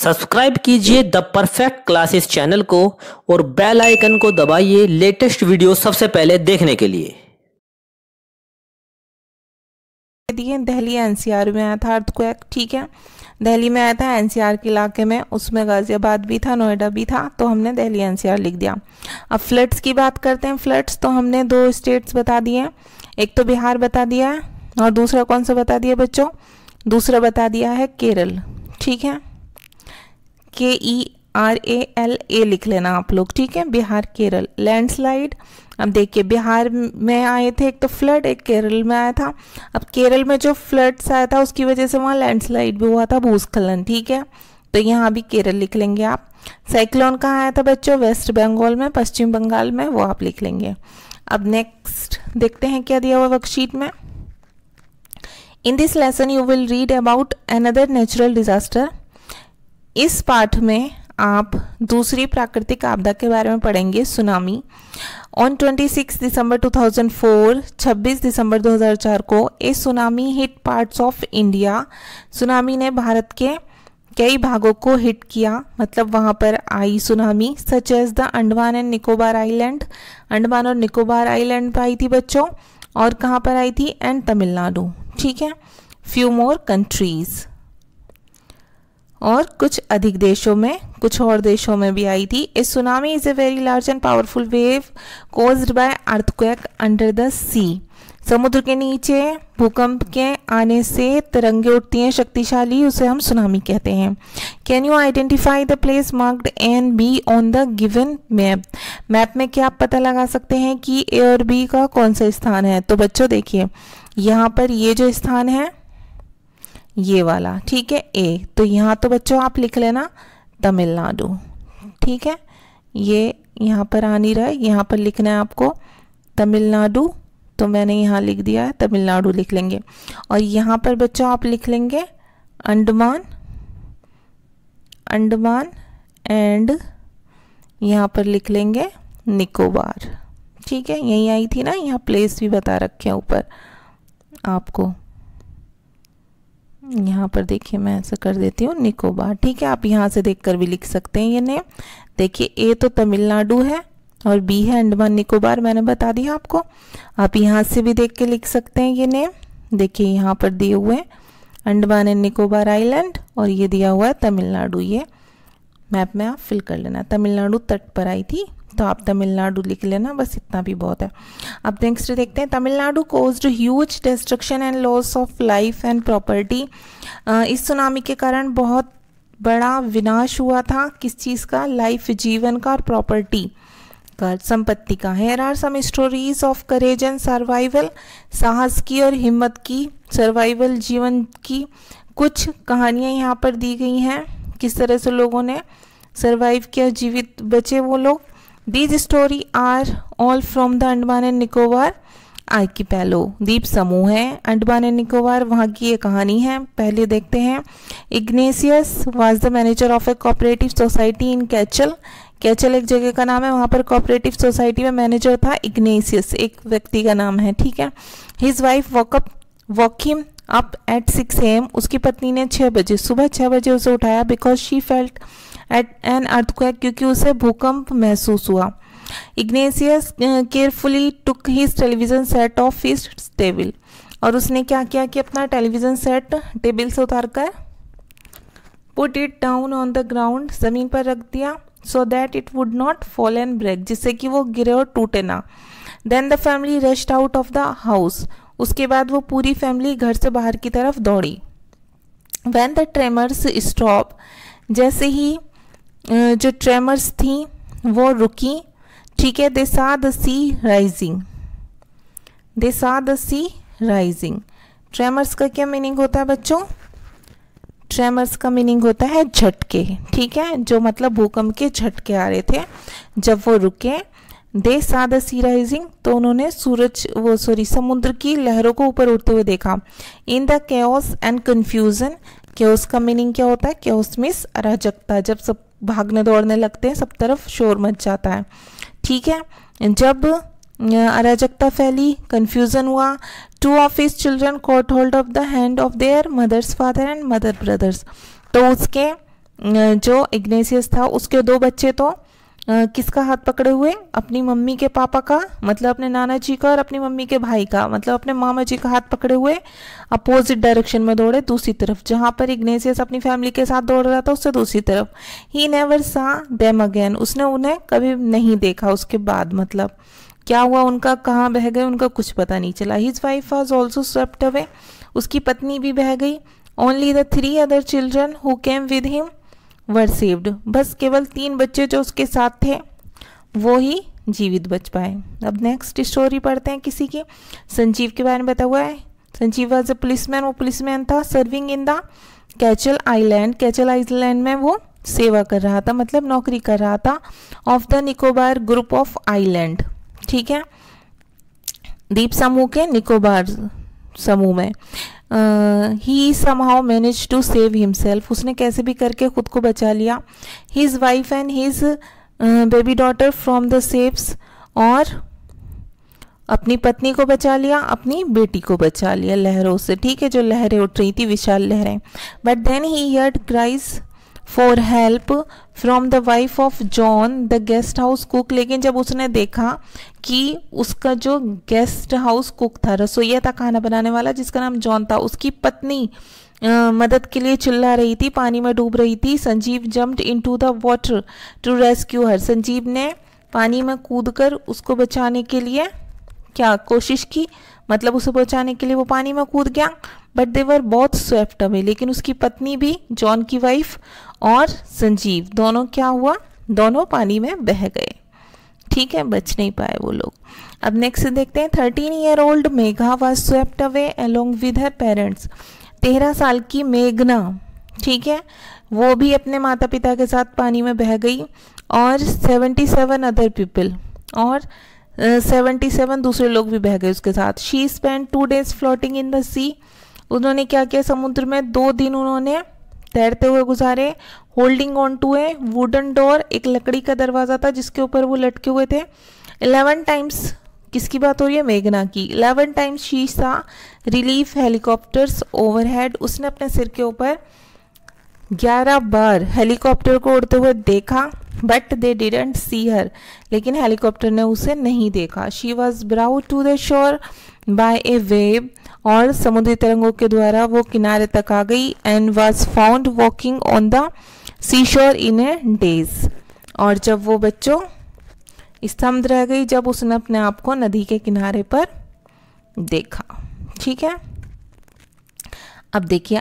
Subscribe कीजिए the perfect classes channel को और बेल आइकन को दबाइए लेटेस्ट वीडियो सबसे पहले देखने के लिए। दिल्ली एनसीआर में आया था अर्थक्वेक, ठीक है। दिल्ली में आया था एनसीआर के इलाके में, उसमें गाजियाबाद भी था, नोएडा भी था, तो हमने दिल्ली एनसीआर लिख दिया। अब फ्लड्स की बात करते हैं। फ्लड्स तो हमने दो स्टेट्स बता दिए, एक तो बिहार बता दिया है और दूसरा कौन सा बता दिया बच्चों? दूसरा बता दिया है केरल, ठीक है। KERALA लिख लेना आप लोग, ठीक है। बिहार केरल। लैंडस्लाइड, अब देखिए बिहार में आए थे एक तो फ्लड, एक केरल में आया था। अब केरल में जो फ्लड्स आया था उसकी वजह से वहाँ लैंडस्लाइड भी हुआ था, भूस्खलन, ठीक है। तो यहाँ भी केरल लिख लेंगे आप। साइक्लोन कहाँ आया था बच्चों? वेस्ट बंगाल में, पश्चिम बंगाल में, वो आप लिख लेंगे। अब नेक्स्ट देखते हैं क्या दिया हुआ वर्कशीट में। In this lesson you will read about another natural disaster. इस पाठ में आप दूसरी प्राकृतिक आपदा के बारे में पढ़ेंगे, सुनामी। ऑन 26 दिसंबर 2004, 26 दिसंबर 2004 को a tsunami hit parts of India. Tsunami ने भारत के कई भागों को हिट किया, मतलब वहाँ पर आई tsunami, such as the Andaman and Nicobar island. Andaman और निकोबार आइलैंड पर आई थी बच्चों, और कहाँ पर आई थी? एंड तमिलनाडु, ठीक है। फ्यू मोर कंट्रीज, और कुछ अधिक देशों में, कुछ और देशों में भी आई थी। A tsunami is a very large and powerful wave caused by earthquake under the sea. समुद्र के नीचे भूकंप के आने से तरंगे उठती हैं शक्तिशाली, उसे हम सुनामी कहते हैं। Can you identify the place marked A and be on the given map. Map में क्या आप पता लगा सकते हैं कि ए और बी का कौन सा स्थान है? तो बच्चों देखिए यहाँ पर ये जो स्थान है ये वाला, ठीक है, ए। तो यहाँ तो बच्चों आप लिख लेना तमिलनाडु, ठीक है। ये यहाँ पर आ नहीं रहा है, यहाँ पर लिखना है आपको तमिलनाडु, तो मैंने यहाँ लिख दिया है तमिलनाडु, लिख लेंगे। और यहाँ पर बच्चों आप लिख लेंगे अंडमान, अंडमान एंड यहाँ पर लिख लेंगे निकोबार, ठीक है। यहीं आई थी ना, यहाँ प्लेस भी बता रखे हैं ऊपर आपको। यहाँ पर देखिए मैं ऐसा कर देती हूँ निकोबार, ठीक है। आप यहाँ से देखकर भी लिख सकते हैं ये नेम। देखिए ए तो तमिलनाडु है और बी है अंडमान निकोबार, मैंने बता दिया आपको। आप यहाँ से भी देख के लिख सकते हैं ये नेम। देखिए यहाँ पर दिए हुए अंडमान एंड निकोबार आइलैंड और ये दिया हुआ है तमिलनाडु। ये मैप में आप फिल कर लेना। तमिलनाडु तट पर आई थी तो आप तमिलनाडु लिख लेना, बस इतना भी बहुत है। अब नेक्स्ट देखते हैं। Tamil Nadu caused huge destruction and loss of life and property. इस सुनामी के कारण बहुत बड़ा विनाश हुआ था, किस चीज़ का? लाइफ, जीवन का, और प्रॉपर्टी का, संपत्ति का। Here are some stories of courage and survival. साहस की और हिम्मत की, सर्वाइवल, जीवन की कुछ कहानियाँ यहाँ पर दी गई हैं, किस तरह से लोगों ने सर्वाइव किया, जीवित बचे वो लोग। These story are all from the Andaman and Nicobar archipelago. द्वीप समूह है अंडमान एंड निकोबार, वहाँ की ये कहानी है। पहले देखते हैं। Ignatius was the manager of a cooperative society in Katchal. Katchal एक जगह का नाम है, वहाँ पर कोऑपरेटिव सोसाइटी में मैनेजर था इग्नेशियस, एक व्यक्ति का नाम है, ठीक है। His wife walk him up at 6 AM। उसकी पत्नी ने 6 बजे, सुबह 6 बजे उसे उठाया, because she felt at an earthquake, क्योंकि उसे भूकंप महसूस हुआ। Ignatius carefully took his television set of his table. और उसने क्या किया कि अपना टेलीविजन सेट टेबल से उतारकर put it down on the ground, जमीन पर रख दिया, so that it would not fall and break, जिससे कि वो गिरे और टूटे ना। Then the family rushed out of the house. उसके बाद वो पूरी फैमिली घर से बाहर की तरफ दौड़ी। व्हेन द ट्रेमर्स स्टॉप, जैसे ही जो ट्रेमर्स थी वो रुकी, ठीक है। दे सा द सी राइजिंग, दे सा द सी राइजिंग। ट्रेमर्स का क्या मीनिंग होता है बच्चों? ट्रेमर्स का मीनिंग होता है झटके, ठीक है, जो मतलब भूकंप के झटके आ रहे थे। जब वो रुके, दे सा द सी राइजिंग, तो उन्होंने समुद्र की लहरों को ऊपर उठते हुए देखा। In the chaos and confusion. Chaos का मीनिंग क्या होता है? केओस मीन्स अराजकता, जब सब भागने दौड़ने लगते हैं, सब तरफ शोर मच जाता है, ठीक है। जब अराजकता फैली, कंफ्यूजन हुआ, 2 of his children caught hold of the hand of their mother's father and mother brothers। तो उसके जो इग्नेशियस था उसके 2 बच्चे तो किसका हाथ पकड़े हुए, अपनी मम्मी के पापा का मतलब अपने नाना जी का, और अपनी मम्मी के भाई का मतलब अपने मामा जी का हाथ पकड़े हुए अपोजिट डायरेक्शन में दौड़े दूसरी तरफ, जहाँ पर इग्नेशियस अपनी फैमिली के साथ दौड़ रहा था उससे दूसरी तरफ। ही नेवर सा देम अगेन, उसने उन्हें कभी नहीं देखा उसके बाद, मतलब क्या हुआ उनका, कहाँ बह गए उनका कुछ पता नहीं चला। His wife was also swept away, उसकी पत्नी भी बह गई। Only the 3 other children who came with him were saved, बस केवल 3 बच्चे जो उसके साथ थे वो ही जीवित बच पाए। अब नेक्स्ट स्टोरी पढ़ते हैं किसी की। संजीव के बारे में बता हुआ है। संजीव वॉज अ पुलिसमैन, वो पुलिसमैन था। Serving in the कैचल island, कैचल island में वो सेवा कर रहा था मतलब नौकरी कर रहा था। Of the Nicobar group of island, ठीक है, द्वीप समूह के निकोबार समूह में। He somehow manage to save himself, उसने कैसे भी करके खुद को बचा लिया। His wife and his baby daughter from the waves, और अपनी पत्नी को बचा लिया, अपनी बेटी को बचा लिया लहरों से, ठीक है, जो लहरें उठ रही थी, विशाल लहरें। But then he heard cries for help from the wife of John the guest house cook, लेकिन जब उसने देखा कि उसका जो गेस्ट हाउस कुक था, रसोईया था, खाना बनाने वाला, जिसका नाम जॉन था, उसकी पत्नी मदद के लिए चिल्ला रही थी, पानी में डूब रही थी। Sanjeev jumped into the water to rescue her, Sanjeev ने पानी में कूदकर उसको बचाने के लिए क्या कोशिश की, मतलब उसे बचाने के लिए वो पानी में कूद गया। But they were both swept away, लेकिन उसकी पत्नी भी, जॉन की वाइफ और संजीव दोनों क्या हुआ, दोनों पानी में बह गए, ठीक है, बच नहीं पाए वो लोग। अब नेक्स्ट देखते हैं। 13-year-old Megha was swept away along with her parents, 13 साल की मेघना, ठीक है, वो भी अपने माता पिता के साथ पानी में बह गई। और 77 अदर पीपल, और 77 दूसरे लोग भी बह गए उसके साथ। She spend 2 days floating in the sea, उन्होंने क्या किया, समुद्र में 2 दिन उन्होंने तैरते हुए गुजारे। Holding on to a wooden door, एक लकड़ी का दरवाजा था जिसके ऊपर वो लटके हुए थे। 11 टाइम्स, किसकी बात हो रही है, मेघना की। 11 टाइम्स शी सा रिलीफ हेलीकॉप्टर्स ओवरहेड, उसने अपने सिर के ऊपर 11 बार हेलीकॉप्टर को उड़ते हुए देखा। बट दे डिडंट सी हर, लेकिन हेलीकॉप्टर ने उसे नहीं देखा। She was brought to the shore by a wave, और समुद्री तरंगों के द्वारा वो किनारे तक आ गई। And was found walking on the sea shore in A days, और जब वो बच्चों स्तब्ध रह गई जब उसने अपने आप को नदी के किनारे पर देखा, ठीक है। अब देखिए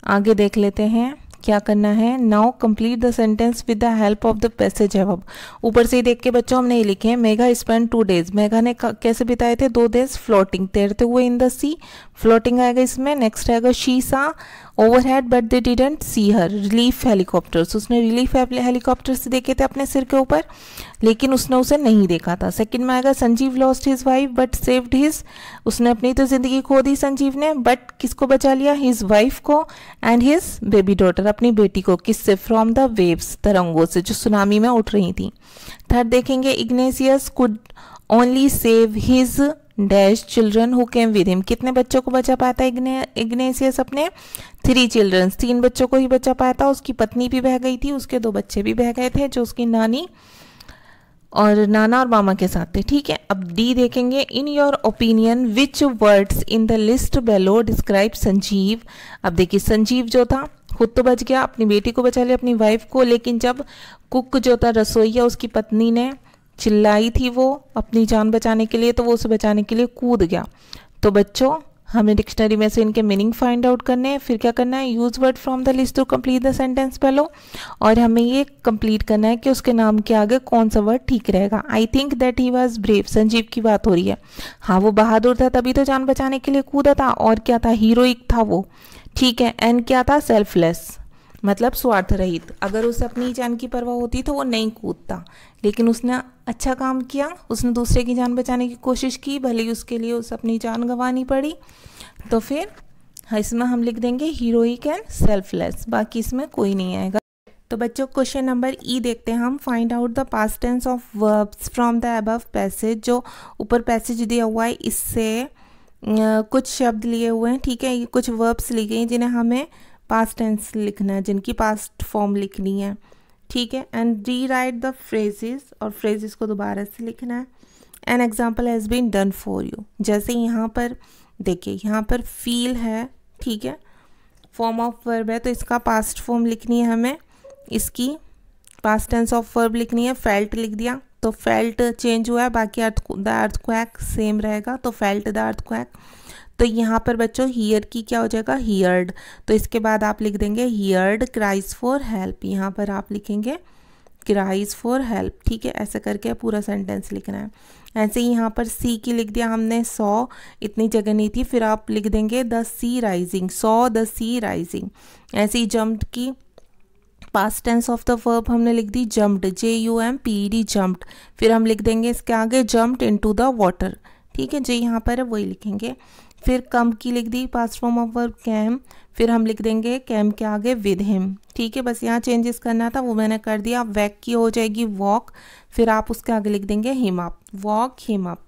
आगे देख लेते हैं क्या करना है। Now complete the sentence with the help of the passage above. ऊपर से ही देख के बच्चों हमने ये लिखे हैं, मेघा स्पेंड 2 days, मेघा ने कैसे बिताए थे, 2 days फ्लोटिंग, तैरते हुए इन द सी, फ्लोटिंग आएगा इसमें। नेक्स्ट आएगा शी सा overhead but they didn't see her, relief helicopters, उसने रिलीफ हेलीकॉप्टर्स देखे थे अपने सिर के ऊपर लेकिन उसने उसे नहीं देखा था। सेकंड में आएगा Sanjeev lost his wife but saved his, उसने अपनी तो जिंदगी खो दी संजीव ने, बट किसको बचा लिया, हिज वाइफ को एंड हिज बेबी डॉटर, अपनी बेटी को, किससे, फ्रॉम द वेव्स, तरंगों से जो सुनामी में उठ रही थी। थर्ड देखेंगे Ignatius could only save his dash children who came with him, कितने बच्चों को बचा पाया था इग्नेशियस, अपने 3 चिल्ड्रन, 3 बच्चों को ही बचा पाया था। उसकी पत्नी भी बह गई थी, उसके 2 बच्चे भी बह गए थे जो उसकी नानी और नाना और मामा के साथ थे, ठीक है। अब डी देखेंगे, in your opinion which words in the list below describe Sanjeev. अब देखिए संजीव जो था खुद तो बच गया, अपनी बेटी को बचा लिया, अपनी वाइफ को, लेकिन जब कुक जो था रसोईया उसकी पत्नी ने चिल्लाई थी वो अपनी जान बचाने के लिए, तो वो उसे बचाने के लिए कूद गया। तो बच्चों हमें डिक्शनरी में से इनके मीनिंग फाइंड आउट करने हैं, फिर क्या करना है, use word from the list to complete the sentence below, और हमें ये कंप्लीट करना है कि उसके नाम के आगे कौन सा वर्ड ठीक रहेगा। I think that he was brave, Sanjeev की बात हो रही है, हाँ वो बहादुर था तभी तो जान बचाने के लिए कूदा था, और क्या था, हीरोइक था वो, ठीक है। एंड क्या था, सेल्फलेस, मतलब स्वार्थ रहित, अगर उसे अपनी जान की परवाह होती तो वो नहीं कूदता, लेकिन उसने अच्छा काम किया, उसने दूसरे की जान बचाने की कोशिश की, भले ही उसके लिए उसे अपनी जान गंवानी पड़ी। तो फिर इसमें हम लिख देंगे हीरोइक एंड सेल्फलेस, बाकी इसमें कोई नहीं आएगा। तो बच्चों क्वेश्चन नंबर ई देखते हैं हम, find out the past tense of verbs from the above passage. जो ऊपर पैसेज दिया हुआ है इससे कुछ शब्द लिए हुए हैं, ठीक है, ये कुछ वर्ब्स ली गई जिन्हें हमें पास्ट टेंस लिखना है, जिनकी पास्ट फॉर्म लिखनी है, ठीक है। And rewrite the phrases, और फ्रेजेस को दोबारा से लिखना है। An example has been done for you, जैसे यहाँ पर देखिए, यहाँ पर फील है, ठीक है, फॉर्म ऑफ वर्ब है, तो इसका पास्ट फॉर्म लिखनी है हमें, इसकी पास्ट टेंस ऑफ वर्ब लिखनी है। फेल्ट लिख दिया तो फेल्ट चेंज हुआ है, बाकी द अर्थक्वैक सेम रहेगा, तो फेल्ट द अर्थक्वैक। तो यहाँ पर बच्चों हियर की क्या हो जाएगा, हियर्ड, तो इसके बाद आप लिख देंगे हियर्ड क्राइज फॉर हेल्प, यहाँ पर आप लिखेंगे क्राइज फॉर हेल्प, ठीक है। ऐसे करके पूरा सेंटेंस लिखना है। ऐसे ही यहाँ पर सी की लिख दिया हमने, सॉ, इतनी जगह नहीं थी, फिर आप लिख देंगे the sea rising, saw the sea rising. ऐसे ही जम्प्ड की past tense of the verb हमने लिख दी जम्प्ड, JUMPED जम्प्ड, फिर हम लिख देंगे इसके आगे जम्प्ड इनटू द वाटर, ठीक है, जो यहाँ पर है वही लिखेंगे। फिर कम की लिख दी past form of verb came, फिर हम लिख देंगे कैम के आगे विद हिम, ठीक है। बस यहाँ चेंजेस करना था वो मैंने कर दिया। वैक की हो जाएगी वॉक, फिर आप उसके आगे लिख देंगे him up, walk him up.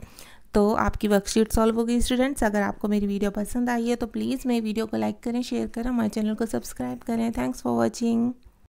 तो आपकी वर्कशीट सॉल्व हो गई स्टूडेंट्स। अगर आपको मेरी वीडियो पसंद आई है तो प्लीज़ मेरी वीडियो को लाइक करें, शेयर करें, हमारे चैनल को सब्सक्राइब करें। Thanks for watching.